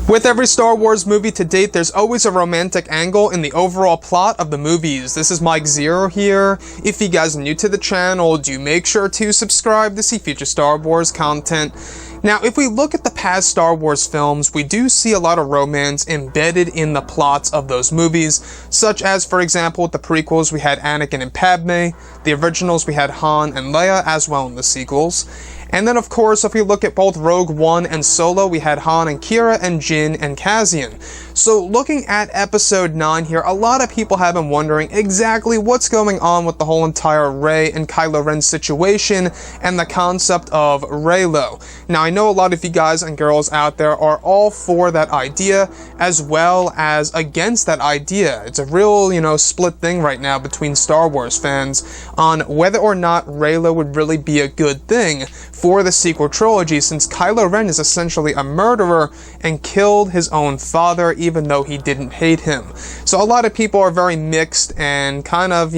With every Star Wars movie to date, there's always a romantic angle in the overall plot of the movies. This is Mike Zero here. If you guys are new to the channel, do make sure to subscribe to see future Star Wars content. Now, if we look at the past Star Wars films, we do see a lot of romance embedded in the plots of those movies, such as, for example, with the prequels we had Anakin and Padme, the originals we had Han and Leia, as well in the sequels. And then, of course, if we look at both Rogue One and Solo, we had Han and Qi'ra and Jyn and Cassian. So looking at Episode 9 here, a lot of people have been wondering exactly what's going on with the whole entire Rey and Kylo Ren situation and the concept of Reylo. Now, I know a lot of you guys and girls out there are all for that idea as well as against that idea. It's a real, split thing right now between Star Wars fans on whether or not Reylo would really be a good thing for the sequel trilogy, since Kylo Ren is essentially a murderer and killed his own father even though he didn't hate him. So a lot of people are very mixed and kind of,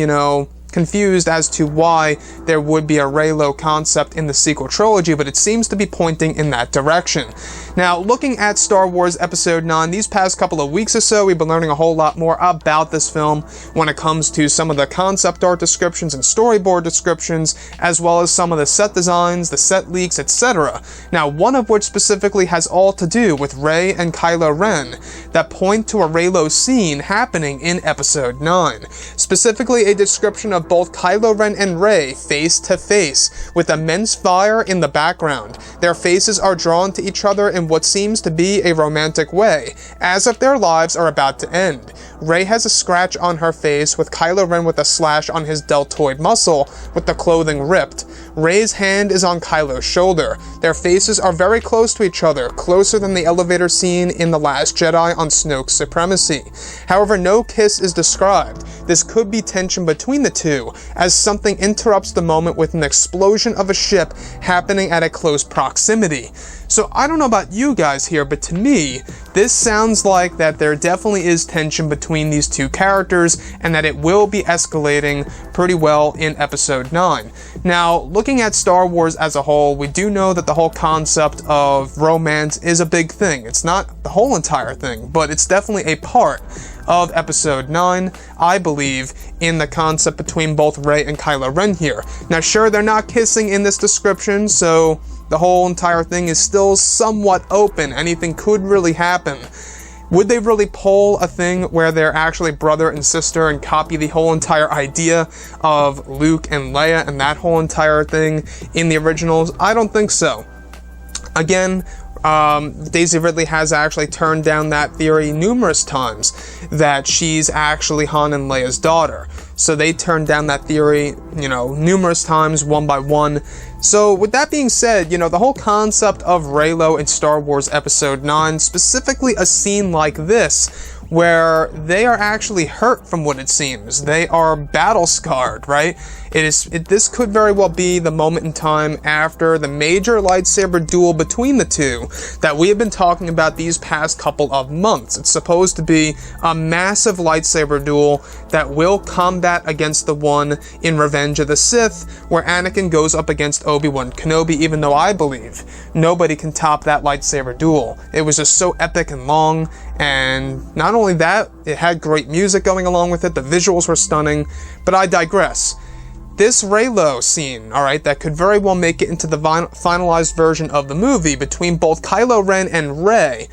confused as to why there would be a Reylo concept in the sequel trilogy, but it seems to be pointing in that direction. Now, looking at Star Wars Episode 9, these past couple of weeks or so, we've been learning a whole lot more about this film when it comes to some of the concept art descriptions and storyboard descriptions, as well as some of the set designs, the set leaks, etc. Now, one of which specifically has all to do with Rey and Kylo Ren that point to a Reylo scene happening in Episode 9. Specifically, a description of both Kylo Ren and Rey face to face with immense fire in the background. Their faces are drawn to each other in what seems to be a romantic way, as if their lives are about to end. Rey has a scratch on her face, with Kylo Ren with a slash on his deltoid muscle, with the clothing ripped. Rey's hand is on Kylo's shoulder. Their faces are very close to each other, closer than the elevator scene in The Last Jedi on Snoke's supremacy. However, no kiss is described. This could be tension between the two, as something interrupts the moment with an explosion of a ship happening at a close proximity. So I don't know about you guys here, but to me, this sounds like that there definitely is tension between these two characters and that it will be escalating pretty well in Episode 9. Now, looking at Star Wars as a whole, we do know that the whole concept of romance is a big thing. It's not the whole entire thing, but it's definitely a part of Episode 9, I believe, in the concept between both Rey and Kylo Ren here. Now, sure, they're not kissing in this description, so the whole entire thing is still somewhat open. Anything could really happen. Would they really pull a thing where they're actually brother and sister and copy the whole entire idea of Luke and Leia and that whole entire thing in the originals? I don't think so. Again, Daisy Ridley has actually turned down that theory numerous times, that she's actually Han and Leia's daughter. So they turned down that theory, numerous times, one by one. So with that being said, the whole concept of Reylo in Star Wars Episode 9, specifically a scene like this, where they are actually hurt from what it seems. They are battle scarred, right? This could very well be the moment in time after the major lightsaber duel between the two that we have been talking about these past couple of months. It's supposed to be a massive lightsaber duel that will combat against the one in Revenge of the Sith, where Anakin goes up against Obi-Wan Kenobi, even though I believe nobody can top that lightsaber duel. It was just so epic and long, and not only that, it had great music going along with it, the visuals were stunning, but I digress. This Reylo scene, alright, that could very well make it into the finalized version of the movie between both Kylo Ren and Rey,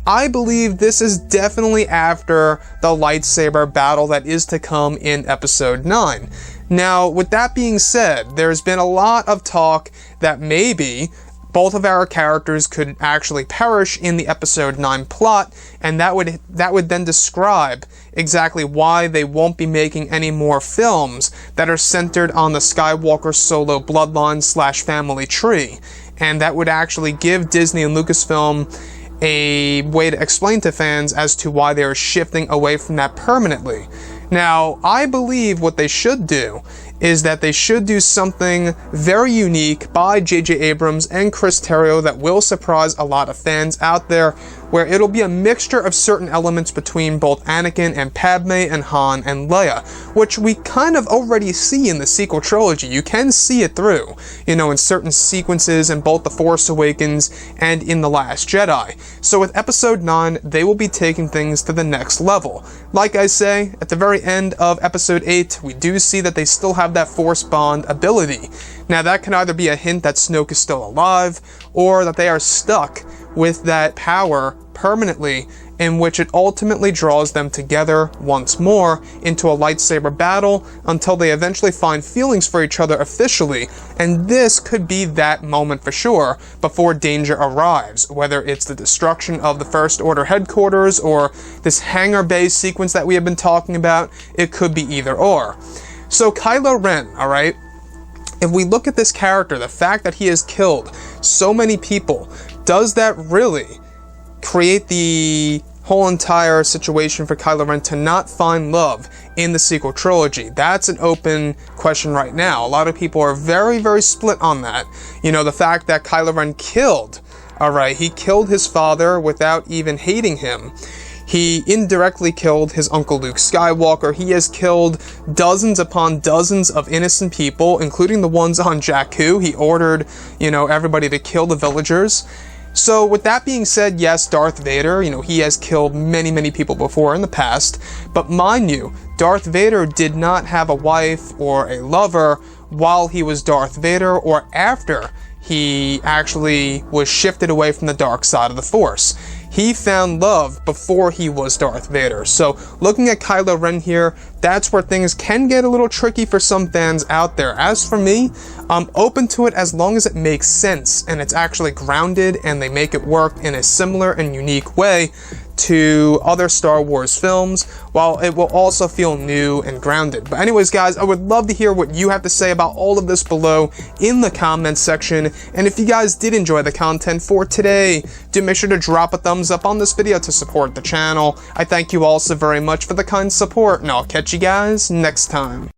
I believe this is definitely after the lightsaber battle that is to come in Episode 9. Now, with that being said, there's been a lot of talk that maybe both of our characters could actually perish in the Episode 9 plot, and that would then describe exactly why they won't be making any more films that are centered on the Skywalker Solo bloodline / family tree. And that would actually give Disney and Lucasfilm a way to explain to fans as to why they are shifting away from that permanently. Now, I believe what they should do is that they should do something very unique by J.J. Abrams and Chris Terrio that will surprise a lot of fans out there, where it'll be a mixture of certain elements between both Anakin and Padme and Han and Leia, which we kind of already see in the sequel trilogy. You can see it through, you know, in certain sequences in both The Force Awakens and in The Last Jedi. So with Episode 9, they will be taking things to the next level. Like I say, at the very end of Episode 8, we do see that they still have that Force Bond ability. Now that can either be a hint that Snoke is still alive, or that they are stuck with that power permanently, in which it ultimately draws them together once more into a lightsaber battle until they eventually find feelings for each other officially, and this could be that moment for sure before danger arrives, whether it's the destruction of the First Order headquarters or this hangar bay sequence that we have been talking about. It could be either or. So Kylo Ren, alright? If we look at this character, the fact that he has killed so many people, does that really create the whole entire situation for Kylo Ren to not find love in the sequel trilogy? That's an open question right now. A lot of people are very, very split on that. You know, the fact that Kylo Ren killed, alright, he killed his father without even hating him. He indirectly killed his uncle Luke Skywalker. He has killed dozens upon dozens of innocent people, including the ones on Jakku. He ordered, you know, everybody to kill the villagers. So with that being said, yes, Darth Vader, you know, he has killed many, many people before in the past. But mind you, Darth Vader did not have a wife or a lover while he was Darth Vader or after he actually was shifted away from the dark side of the Force. He found love before he was Darth Vader. So looking at Kylo Ren here, that's where things can get a little tricky for some fans out there. As for me, I'm open to it as long as it makes sense and it's actually grounded and they make it work in a similar and unique way to other Star Wars films, while it will also feel new and grounded. But anyways, guys, I would love to hear what you have to say about all of this below in the comments section. And if you guys did enjoy the content for today, do make sure to drop a thumbs up on this video to support the channel. I thank you all so very much for the kind support, and I'll catch you guys next time.